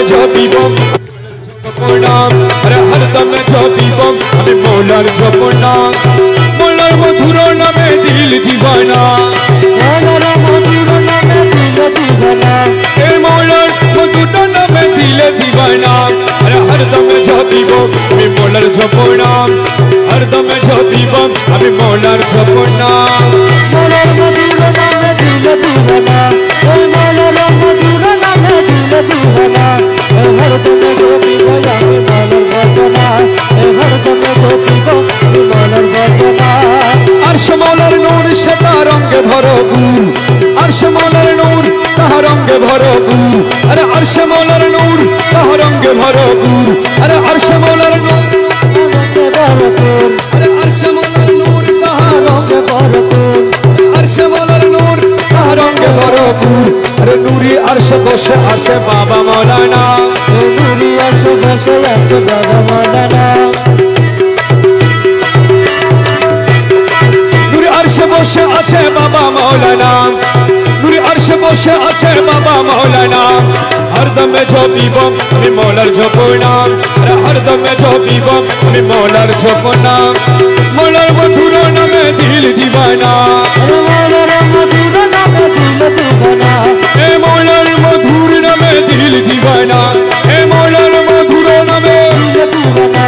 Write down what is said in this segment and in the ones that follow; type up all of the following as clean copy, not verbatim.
জপিব নাম আরে হরদম জপিব আমি মৌলার জপ নাম মৌলার মধুর নামে দিল দিবানা মৌলার মধুর নামে দিল দিবানা এ মৌলার মধুর নামে দিল দিবানা আরে হরদম জপিব আমি মৌলার জপ নাম হরদম জপিব আমি মৌলার জপ নাম মৌলার মধুর নামে দিল দিবানা ওই মৌলার মধুর নামে দিল দিবানা হরদমে জপিব আমি মৌলার ভজনা হরদমে জপিব আমি মৌলার ভজনা আরশ মৌলার নূর সেটা রঙে ভরপুর আরশ মৌলার নূর তাহা রঙে ভরপুর আরে আরশ মৌলার নূর তাহা রঙে ভরপুর আরে আরশ মৌলার নূর আরে আরশ মৌলার নূর তাহা রঙে ভরপুর আরশ মৌলার নূর তাহা রঙে ভরপুর আরে নূরি আরশ বসে আছে বাবা মৌলানা নূরি আরশ বসে আছে বাবা মৌলানা আরশ বসে আছে বাবা মৌলানা নূরে আরশ বসে আছে বাবা মৌলানা হরদমে জপিব আমি মৌলার জপ নাম আরে হরদমে জপিব আমি মৌলার জপ নাম মৌলার মধুর নামে দিল দিবানা মৌলার মধুর নামে দিল দিবানা এ মৌলার মধুর নামে দিল দিবানা এ মৌলার মধুর নামে দিল দিবানা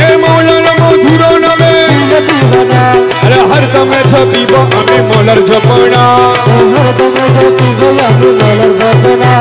এ মৌলার মধুর নামে দিল দিবানা আরে হরদমে জপিব আমি মৌলার জপ নাম হরদমে জপিব আমি মৌলার ভজনা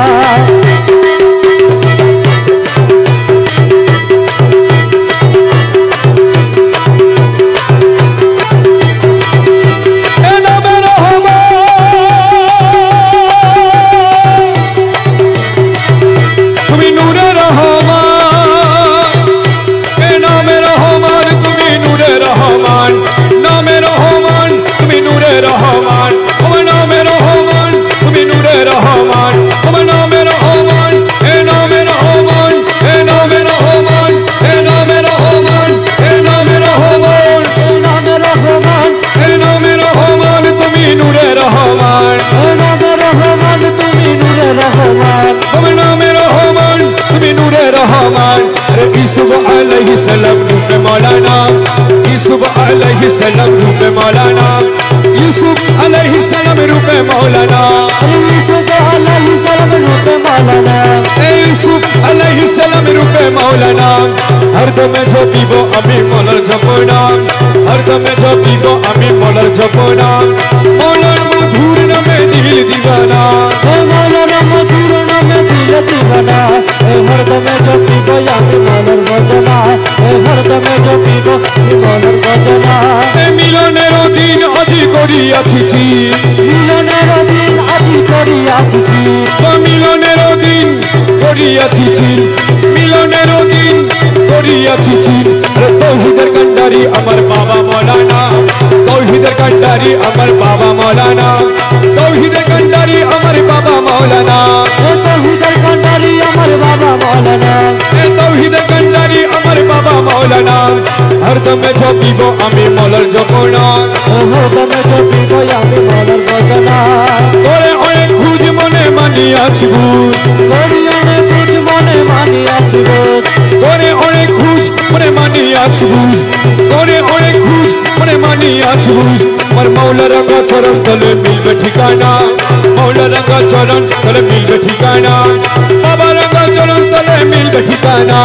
यूसुफ अलैहिस्सलाम रूप मौलाना यूसुफ अलैहिस्सलाम रूप मौलाना यूसुफ अलैहिस्सलाम रूप मौलाना यूसुफ अलैहिस्सलाम रूप मौलाना यूसुफ अलैहिस्सलाम रूप मौलाना हरदम जपिबो आमी मौलार जपना हरदम जपिबो आमी मौलार जपना मौलार मधुर नामे दिल दीवाना मौलार मधुर नामे दिल दीवाना हरदम जपिबो आमी मौलार भजना हरदम जपिबो आमी मौलार भजना मिलनेर दिन আজি করিয়াছি মিলনের দিন আজি করিয়াছি মিলনের দিন করিয়াছি মিলনের দিন করিয়াছি তৌহিদের কান্ডারি আমার বাবা মৌলানা তৌহিদের কান্ডারি আমার বাবা মৌলানা তৌহিদের কান্ডারি আমার বাবা মৌলানা তৌহিদের কান্ডারি আমার বাবা মৌলানা তৌহিদের কান্ডারি আমার বাবা মৌলানা হরদমে জপিব আমি মৌলার জপনা হরদমে জপিব আমি মৌলার ভজনা তোরে অনেক খুঁজ মনে মানিয়াছি বুঝ তোরে অনেক খুঁজ মনে মানিয়াছি বুঝ তোরে অনেক খুঁজ মনে মানিয়াছি বুঝ তোরে অনেক খুঁজ মনে মানিয়াছি বুঝ আমার মৌলা রঙা চরণ তলে মিলবে ঠিকানা মৌলা রঙা চরণ তলে মিলবে ঠিকানা বাবা রঙা চরণ তলে মিলবে ঠিকানা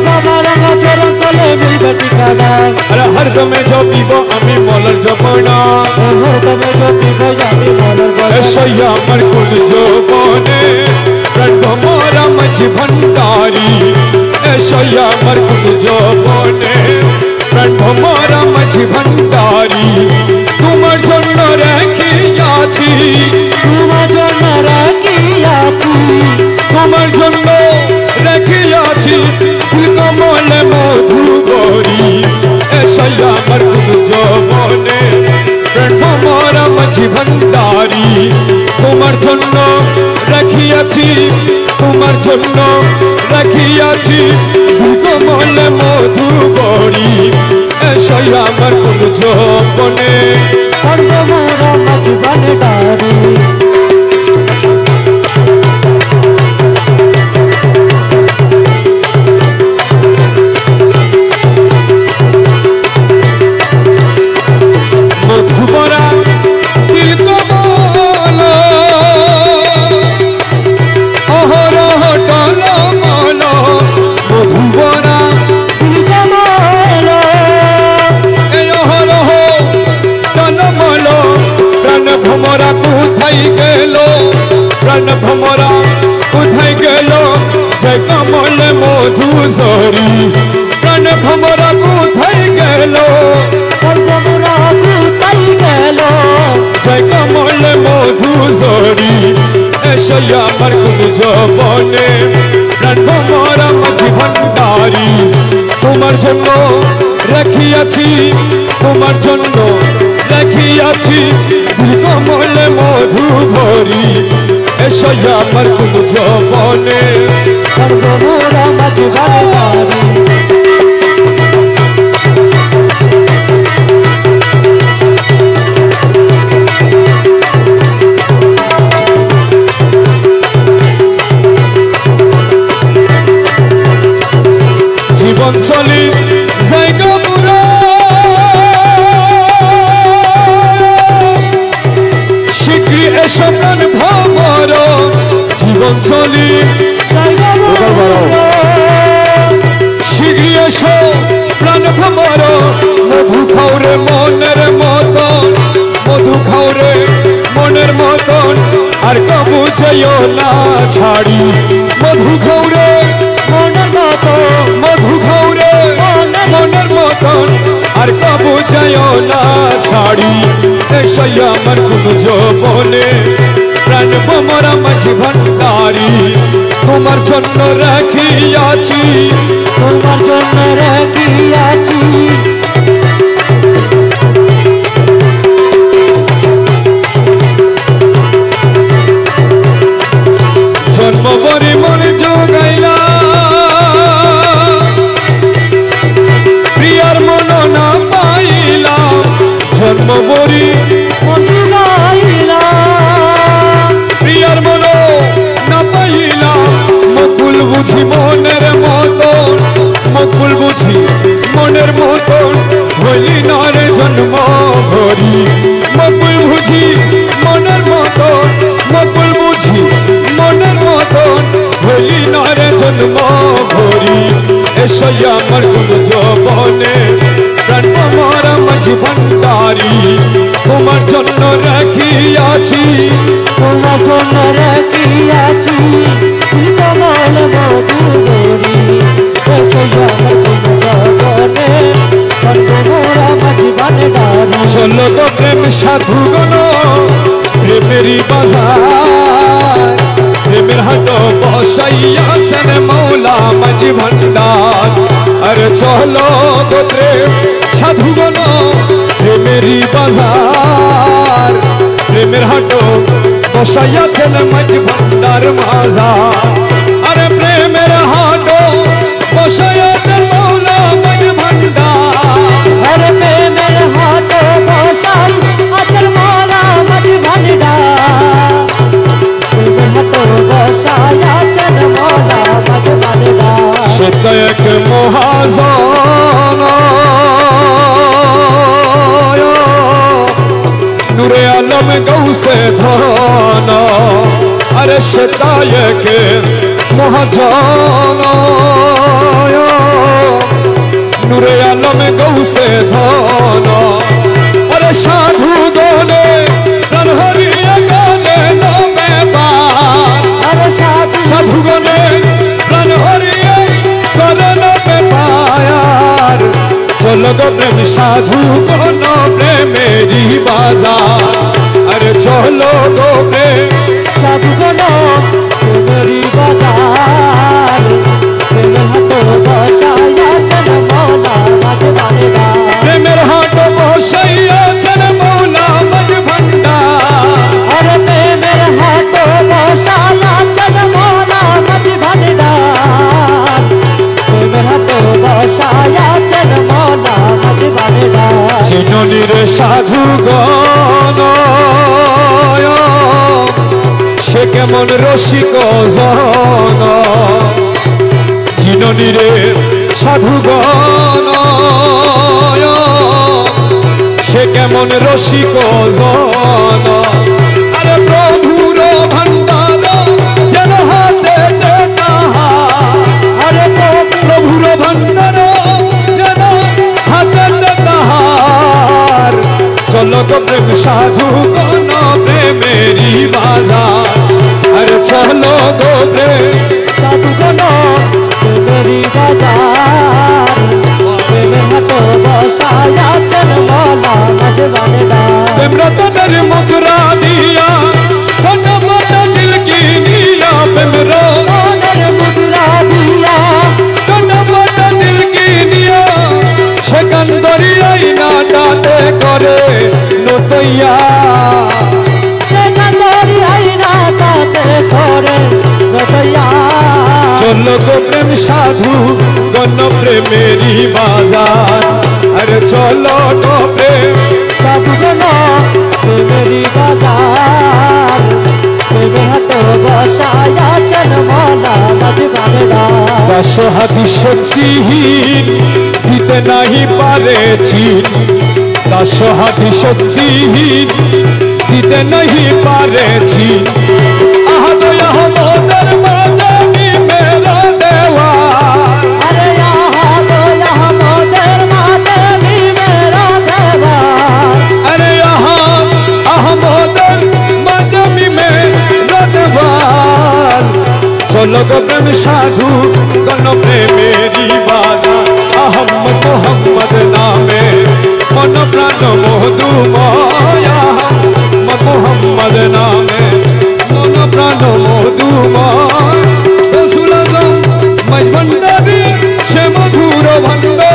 বাবা রঙা চরণ তলে মিলবে ঠিকানা আরে হরদমে জপিব আমি মৌলার জপনা হরদমে জপিব আমি মৌলার ভজনা এসইয়া আমার কুল জপনে প্রাণ মোরা মজ ভণ্ডারি এসইয়া আমার কুল জপনে প্রাণ মোরা মজ ভণ্ডারি তোমার জন্য রাখিয়াছি তোমার জন্য রাখিয়াছি তোমার জন্য রাখিয়াছি ফুল কমলে মধু গরি এসইয়া আমার কুল জপনে প্রাণ মোরা মজ ভণ্ডারি তোমার জন্য রাখিয়াছি তোমার জন্য রাখিয়াছি কমলে মধু বড়ি এসই আমার কোন জপনে সর্বমোরা মজবানে দারি ভমরা কোথায় গেল জয় কমল মধু ঝরি প্রাণ ভমরা কোথায় গেল ভমরা কোথায় গেল জয় কমল মধু ঝরি এসো আমার কুঞ্জ বনে প্রাণ ভমরা মাঝি ভান্ডারী তোমার জন্য রাখিয়াছি তোমার জন্য রাখিয়াছি কমল মধু ভরি এসো আমার কুঞ্জ বনে ভমরা মাঝি ভান্ডারী জীবন চলি জায়গা পুরা শিগগির এসো প্রাণ ভমর জীবন চলি শিগগির এসো প্রাণ ভমর মধু খাওরে মনের মতন মধু খাওরে মনের মতন আর কবু যেও না ছাড়ি মধু খাওরে মনের মতন মধু খাওরে মনের মতন আর কবু যায়ও না ছাড়ি এসো আমার কুঞ্জ বনে প্রাণ ভমরা মাঝি ভান্ডারী তোমার জন্য রাখিয়াছি তোমার জন্য রাখিয়াছি জন্মবরি মন যোগাইলা প্রিয়ার মন না পাইলাম জন্মবরি মন যোগাইলা প্রিয়ার মন না পাইলাম মকুল বুঝি মনের মতন মকুল বুঝি মনের মতন হইলি নরে জন্ম ভরি মকুল বুঝি মনের মতন মকুল বুঝি মনের মতন হইলি নরে জন্ম ভরি এসো আমার কুঞ্জ বনে প্রাণ ভমরা মাঝি ভান্ডারী তোমার জন্য রাখিয়াছি তোমার জন্য রাখিয়াছি কমল মধু ঝরি এসো আমার কুঞ্জ বনে ভমরা মাঝি ভান্ডারী চলো তো প্রেম সাধুগণ প্রেমেরই বাজার প্রেমের হাট বসাইয়াছেন মৌলা মাঝি ভান্ডার আরে চলো তো প্রেম সাধুগণ প্রেমেরই বাজার প্রেমের হাট বসাইয়াছেন মাঝি ভান্ডার মাজার আরে প্রেমের হাট বসাইয়াছেন মৌলা মাঝি ভান্ডার আরে প্রেমের হাট বসাই আচল মৌলা মাঝি ভান্ডার প্রেমের হাট বসাই আচল মৌলা মাঝি ভান্ডার সে তো এক মহাজন নূরে আলম গৌসে ধন আরে সে তায়ক মহাজন নূরে আলম গৌসে ধন আরে সাধু গনে প্রাণ হরিয়া গনে নমে বার আরে সাধু গনে প্রাণ হরিয়া গনে নমে পায়ার চলো গো প্রেম সাধু গণ প্রেমেরই বাজার আরে চলো গো প্রেম সাধুগণ প্রেমেরই বাজার প্রেমের হাট বসাই আচল মৌলা মাঝি ভান্ডার প্রেমের হাট বসাইয়াছেন মৌলা মাঝি ভান্ডার আরে প্রেমের হাট বসাই আচল মৌলা মাঝি ভান্ডার প্রেমের হাট বসাই আচল মৌলা মাঝি ভান্ডার চিননির সাধুগণ সে কেমন রসিক জন চিননিরে সাধুগণ সে কেমন রসিক জন আরে প্রভুর ভান্ডার যেন হাতে তাহা আরে প্রভুর ভান্ডার যেন হাতে তাহার চলো তো প্রেম সাধুগণ প্রেমেরই বাজার আরে চলো গো প্রেম সাধুগণ প্রেমেরই বাজার প্রেমের হাতে বসায় আছেন মৌলা মাজবানে ডাক প্রেম রতনের মুদ্রা দিয়া ধন মন দিল কি নিয়া প্রেম মনের মুদ্রা দিয়া ধন মন দিল কি নিয়া সেকান্দরিয়াই না দাতে করে নতইয়া সেকান্দরি আইনা তাতে করে গদয়া চলো গো প্রেম সাধু গণ প্রেমেরই বাজার আরে চলো গো প্রেম সাধুগণ প্রেমেরই বাজার প্রেমের হাতে বসায় আছেন মৌলা মাজবানে ডাক দাস হাদি শক্তিহীন দিতে নাহি পারেছি দাস হাদি শক্তিহীন দিতে নাহি পারেছি আহাদ আহমদের মাদানি মেরা দেওয়া अरे यहाँ तो यहाँ मोटर माथे भी मेरा देवा अरे यहाँ अहमदर मदमी में रदवाल चलो गो प्रेम साधु गण प्रेमेरी बाजा अहमद मोहम्मद नामे मन प्राण मधु माया मोहम्मद नामे मन प्राण मधु माया रसूल आज़म मजबंदरी से मधुर भंडो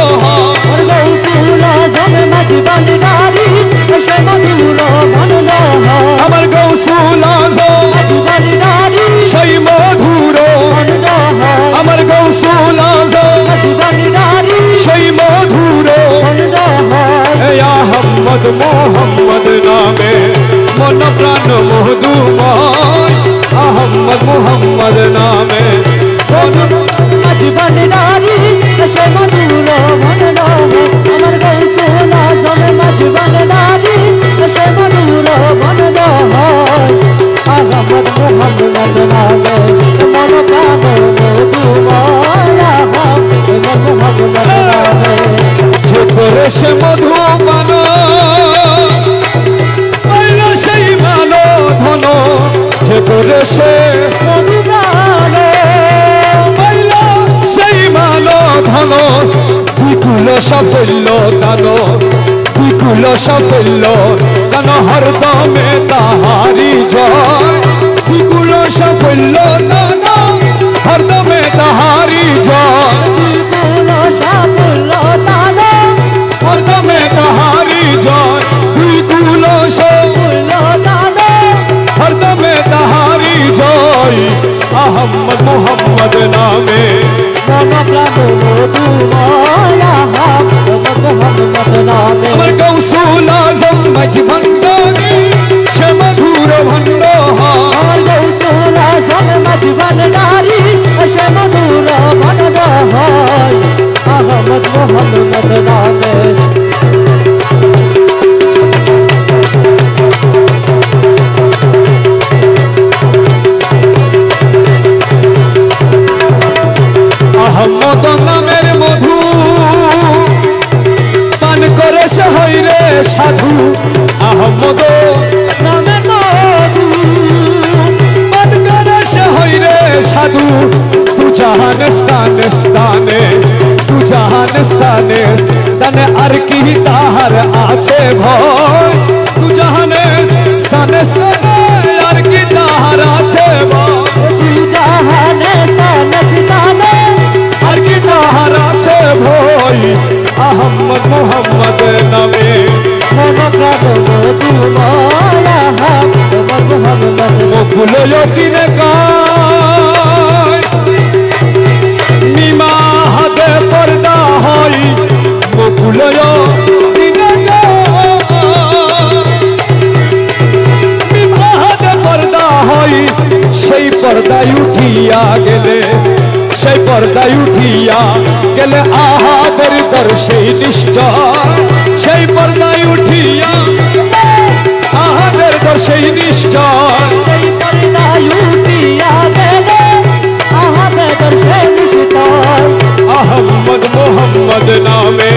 और गौसूल आज़म मजबन नारी ऐसे मधुर बनलो हो আমার গৌসুল আজম मजबन नारी সেই মধুর बनलो हो আমার গৌসুল আজম मजबन नारी সেই মধুর बनलो हो হে আহমদ মোহাম্মদ নামে মন প্রাণ মধুময় আহমদ মোহাম্মদ নামে मजबन नारी ऐसे मधुर बनलो हो अमर गौसूल आज़म मजबन नारी ऐसे मधुर बनलो हो अहमद मोहम्मद नामे मन प्राण मधुमाया अहमद मोहम्मद नामे যে করে সে মধু পান পাইল সেই মানো ধন যে করে সে মধুমানে পাইল সেই মানো ধন বিপুল সাফল্য দান বিপুল সাফল্য দান হরদমে তাহারি জয় বিপুল সাফল্য দান হরদমে তাহারি জয় বিপুল সাফল্য দান হরদমে তাহারি জয় বিপুল সাফল্য দান হরদমে তাহারি জয় আহমদ মোহাম্মদ নামে मन प्राण मधुमाया अहमद मोहम्मद नामे আমার গৌসুল আজম মজবন্দানি সে মধুর ভণ্ড और गौसूल आज़म मजबन नारी ऐसे मधुर बनलो हो अहमद मोहम्मद नामे আহমদ নামের মধু পান করে সে হই রে সাধু আহমদ नामे मधु পান করে সে হই রে সাধু তু জাহান স্থানে স্থানে তু জাহান স্থানে স্থানে আর কি তাহার আছে ভয় তু জাহানে স্থানে স্থানে আর কি তাহার আছে ভয় तू जहाने ताने सिताने আর কি তাহার আছে ভয় আহমদ মোহাম্মদ নামে मन प्राण मधुमाया अहमद मोहम्मद মকুল দিনে কায় নিমা হাতে পর্দা হয় মকুল দিনে নিমা হাতে পর্দা হয় সেই পর্দায় উঠিয়া গেলে সেই পর্দায় উঠিয়া গেলে আহাদের দর সেই নিশ্চয় সেই পর্দায় উঠিয়া আহাদের দর সেই নিশ্চয় সেই পর্দায় উঠিয়া গেলে আহাদের দর্শে নিশিতল আহমদ মোহাম্মদ নামে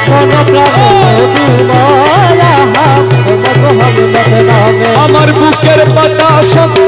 मन प्राण मधुमाया अहमद मोहम्मद नामे আমার বুকের পাতা সত্য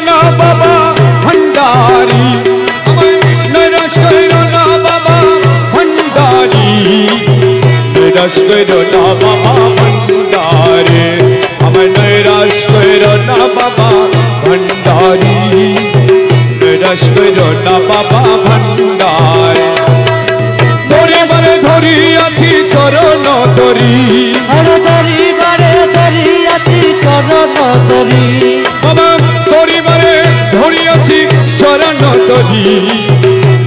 না বাবা ভান্ডারি আমায় নৈরাশ কইরো না বাবা ভান্ডারি নৈরাশ কইরো না বাবা ভান্ডারি আমায় নৈরাশ কইরো না বাবা ভান্ডারি নৈরাশ কইরো না বাবা ভান্ডারি ধরি বারে ধরি আছি চরণ তরি আরে ধরি বারে ধরি আছি চরণ তরি বাবা ধরি বারে ধরি আছি চরণ তরি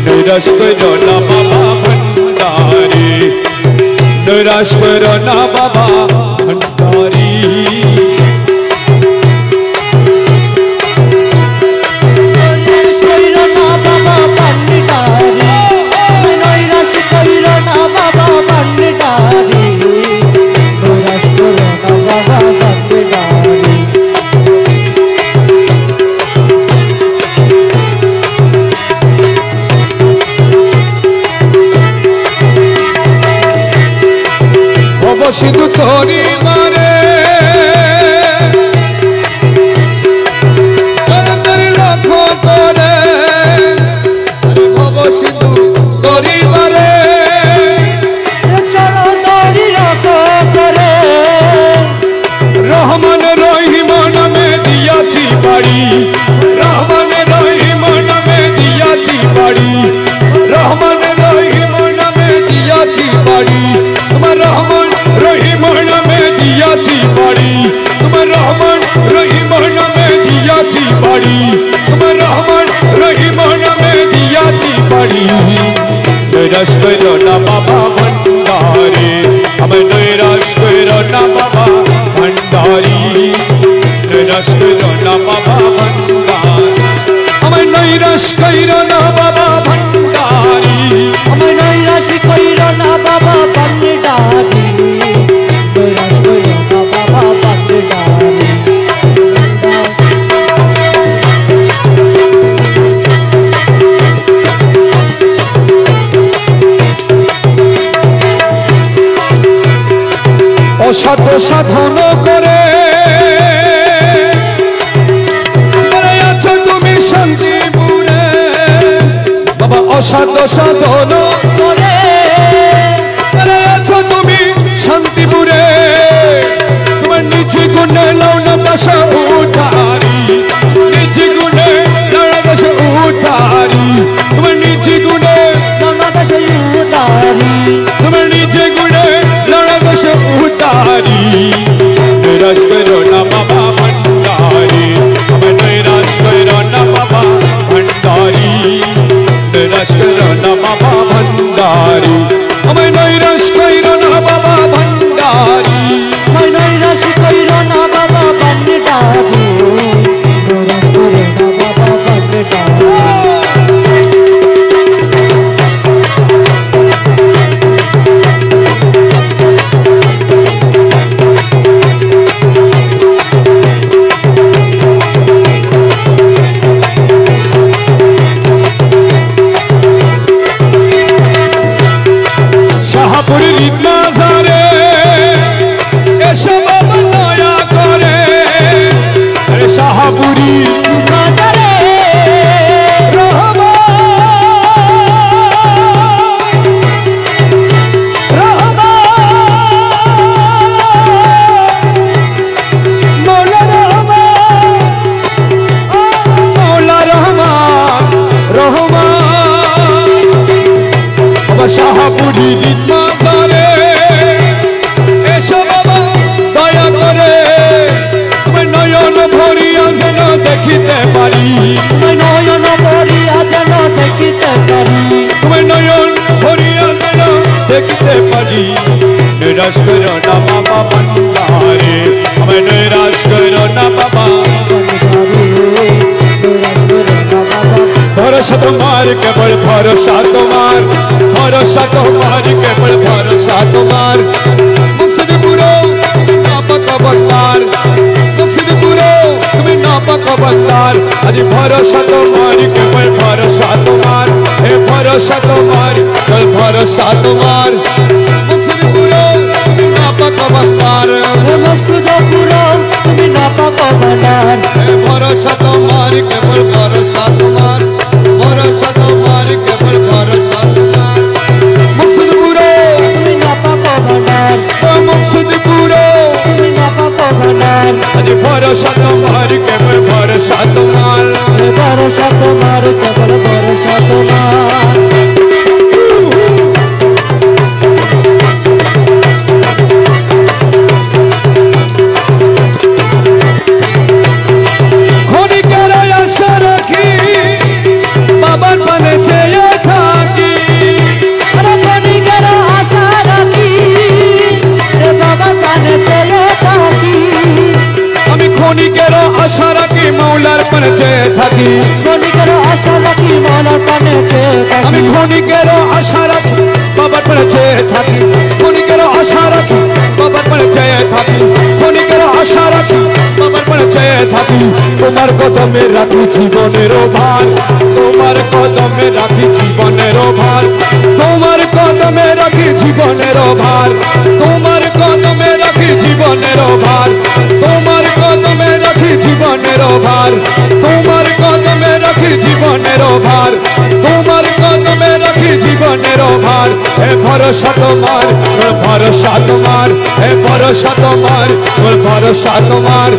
নৈরাশ কইরো না বাবা ভান্ডারি নৈরাশ কইরো না বাবা ভান্ডারি কইরো না বাবা ভান্ডারি নৈরাশ কইরো না বাবা ভান্ডারি নৈরাশ কইরো না বাবা ভান্ডারি অবশিদু তরি মারে চরণের লক্ষ্য করে অবশিদু তরি মারে চরণের লক্ষ্য করে রহমান রহিম নামে দিয়াছি বাড়ি রহমান রহিম নামে দিয়াছি বাড়ি রহমান রহিম নামে দিয়াছি বাড়ি তোমার রহমান রহিম নামে দিয়াছি বাড়ি তোমার রহমান রহিম নামে দিয়াছি বাড়ি তোমার রহমান রহিম নামে দিয়াছি বাড়ি নৈরাশ কইরো না বাবা ভান্ডারি আমায় নৈরাশ কইরো না বাবা ভান্ডারি নৈরাশ কইরো না বাবা ভান্ডারি আমায় নৈরাশ কইরো না বাবা ভান্ডারি আমায় নৈরাশ কইরো না বাবা ভান্ডারি নৈরাশ কইরো না বাবা ভান্ডারি অসাধ্য সাধন করে আছো তুমি শান্তিপুরে বাবা অসাধ্য সাধন করে আছো তুমি শান্তিপুরে তোমার নিচে গুণে লাও না দশা উঠারি নিচে গুণে লাও না দশা উঠারি তোমার নিচে গুণে ননদাসে উদারি তোমার নিচে গুণে লাও না দশা উঠারি নৈরাশ কইরো না বাবা ভান্ডারি আমায় নৈরাশ কইরো না বাবা ভান্ডারি নৈরাশ কইরো না বাবা ভান্ডারি আমায় নৈরাশ কইরো না বাবা ভান্ডারি আমায় নৈরাশ কইরো না বাবা ভান্ডারি নৈরাশ কইরো না বাবা ভান্ডারি শাহপুরী রিদমাজারে এসো বাবা দয়া করে আরে শাহপুরী বাজারে রহমান মৌলা রহমান মৌলা রহমান রহমান বাবা শাহপুরী রিদমাজারে এসো বাবা দয়া করে তুমি নয়ন ভরিয়া যেন দেখিতে পারি আমায় নয়ন ভরিয়া যেন দেখিতে পারি তুমি নয়ন ভরিয়া যেন দেখিতে পারি নৈরাশ কইরো না বাবা ভান্ডারি আমায় নৈরাশ কইরো না বাবা নৈরাশ কইরো না বাবা ভরসা তোমার কেবল ভরসা তোমার ভরসা তোমার কেবল ভরসা তোমার মুকসিদ পুরো নাপক অবতার মুকসিদ পুরো তুমি নাপক অবতার আজ ভরসা তোমার কেবল ভরসা তোমার হে ভরসা তোমার কেবল ভরসা তোমার মুকসিদ পুরো তুমি নাপক অবতার হে মকসুদ পুরো তুমি না পাক ভান্ডার ভরসা তোমার কেবল ভরসা তোমার ভরসা তোমার কেবল ভরসা তোমার মকসুদপুরে তুমি না পাক ভান্ডার মকসুদপুরে তুমি না পাক ভান্ডার আজ ভরসা তোমার কেবল ভরসা তোমার ভরসা তোমার কেবল ভরসা তোমার ক্ষণিকের আশা রাখি বাবার পানে চেয়ে থাকি আরে ক্ষণিকের আশা রাখি রে বাবা কানে চেয়ে থাকি আমি ক্ষণিকের আশা রাখি মাওলার পানে চেয়ে থাকি ক্ষণিকের আশা রাখি মাওলার কানে চেয়ে আমি থাকি ক্ষণিকের আশা রাখি বাবার পানে চেয়ে থাকি ক্ষণিকের আশা রাখি বাবার পানে চেয়ে থাকি ক্ষণিকের আশা রাখি বাবার পানে চেয়ে থাকি তোমার কদমে রাখি জীবনের ভার তোমার কদমে রাখি জীবনের ভার তোমার কদমে রাখি জীবনের ভার তোমার কদমে রাখি জীবনের ভার তোমার কদমে রাখি জীবনের ভার তোমার কদমে রাখি জীবনের ভার তোমার কদমে রাখি জীবনের ভার হে ভরসা তোমার ভরসা তোমার হে ভরসা তোমার ভরসা তোমার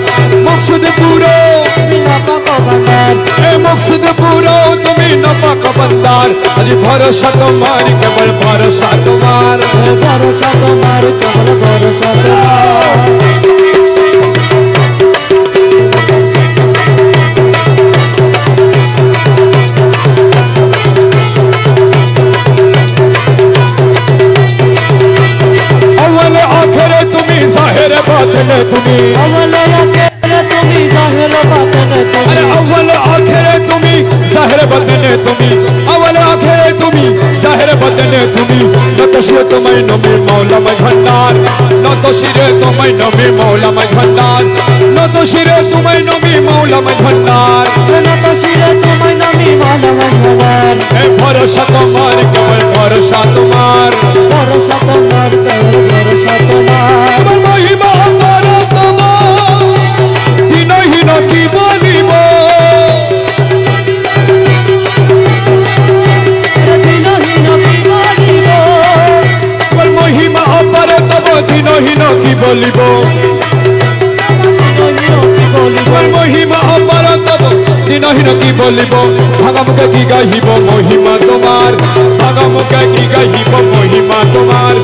মকসুদপুরে তুমি না পাক ভান্ডার হে মকসুদপুরে তুমি নপাক বন্দার আজ ভরসা তোমার কেবল ভরসা তোমার ভরসা তোমার কেবল ভরসা তোমার अव्वल आखिर तुम्ही जाहिर बातिन तुम्ही अवले अकेले तुम्ही जाहिर बातन अरे तुम्ही अव्वल आखिर तुम्ही जाहिर बातिन तुम्ही अव्वल आखिर तुम्ही जाहिर बातिन तुम्ही न तो शिरे तुम्हें नमी मौला में भंडार न तो शिरे तुम्हें नमी मौला में भंडार न तो शिरे तुम्हें नमी मौला में भंडार ना तो शिरे तुम्हें नमी माला भंडार हे भरोसा तुम्हार केवल भरोसा तुम्हार भरोसा तुम्हार केवल भरोसा तुम्हार তোমার মহিমা পারো তোমার দিনহীন কি বলিব দিনহীন কি বলিব তোমার মহিমা পারো তব দিনহীন কি বলিব দিনহীন কি বলিব তোমার মহিমা পারো তব দিনহীন কি বলিব ভাঙা মুখে কি গাহিব মহিমা তোমার ভাঙা মুখে কি গাহিব মহিমা তোমার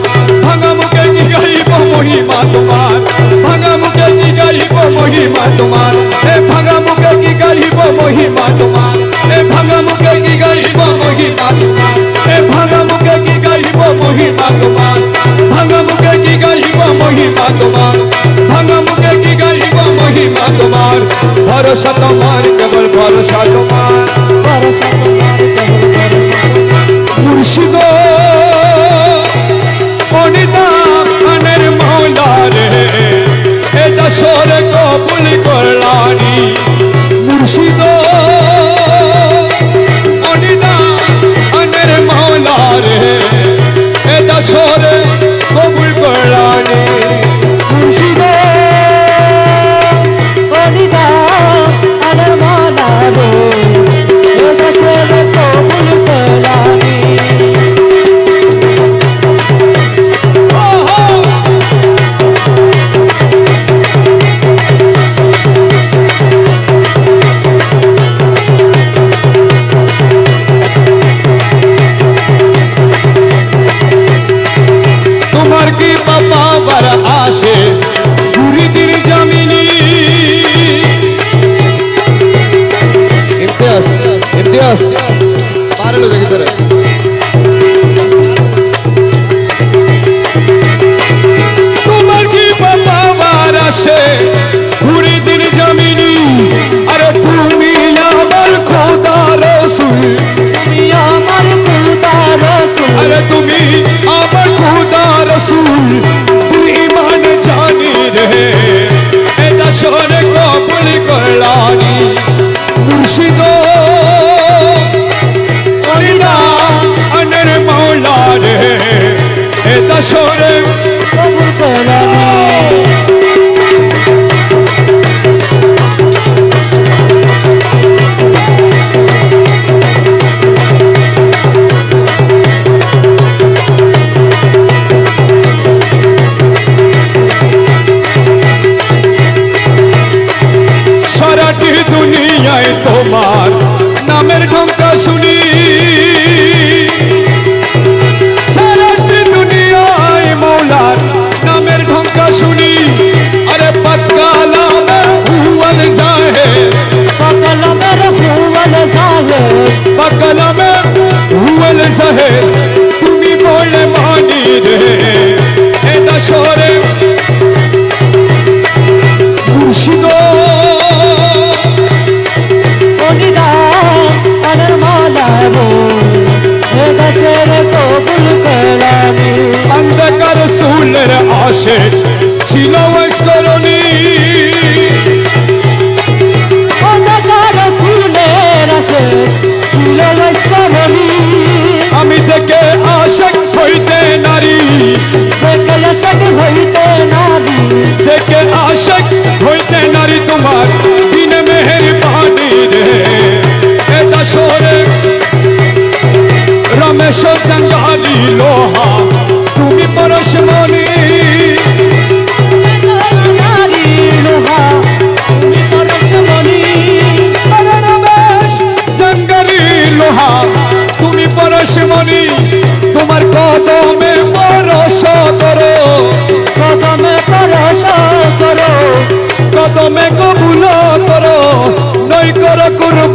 ভাঙা মুখে কি গাহিব মহিমা তোমার ভাঙা মুখে কি গাহিব মহিমা তোমার হে ভাঙা মুখে কি গাহিব মহিমা তোমার হে ভাঙা মুখে কি গাহিব মহিমা তোমার হে ভাঙা মুখে কি গাহিব মহিমা তোমার ভাঙা মুখে কি গাহিব মহিমা তোমার ভাঙা মুখে কি গাহিব মহিমা তোমার ভরসা তোমার কেবল ভরসা তোমার भरोसा तुम्हार केवल भरोसा মুর্শিদ অনিদা আনের মৌলা রে এ দশর কবুল করলানি মুর্শিদ অনিদা আনের মৌলা রে এ দশর কবুল করলানি মুর্শিদে অনিদা আনার মালা রে এ দেশের কবুল করলানি তোমার কি বাবা বার আসে পুরি দিন জামিনী ইমতিয়াজ ইমতিয়াজ পারে লোক ভিতরে তোমার কি বাবা বার আসে পুরি দিন জামিনী আরে তুমি আমার খোদা রসুল তুমি আমার খুদা রসুল अरे तुम्ही आमर खुदा रसूल दिल ईमान जानी रहे ए दशोर को बुल करलानी मुर्शिदो ओरिदा তোমার নামের ঢঙ্কা শুনি সারাটি দুনিয়ায় মৌলার নামের ঢঙ্কা শুনি আরে পাক্কা লামে হুয়াল জাহেদ পাক্কা লামে হুয়াল জাহেদ তুমি বলে মানি রে এ দশরে মুর্শিদ अंधकार रसूलेर आशिक ছিল ওয়াসকরণী अंधकार रसूलेर आशिक ছিল ওয়াসকরণী আমি থেকে আশিক হইতে নারী দেখে আশিক হইতে নারী দেখে আশিক হইতে নারী তোমার দিন মেহেরবানি রে এ দশরে রমেশ জঙ্গালি লোহা তুমি পরশমণি নারী লোহা তুমি পরশমণি আরে রমেশ জঙ্গালি লোহা তুমি পরশমণি তোমার কদমে পরশ করো কদমে পরশ করো কদমে কবুল করো নই করো কুরবান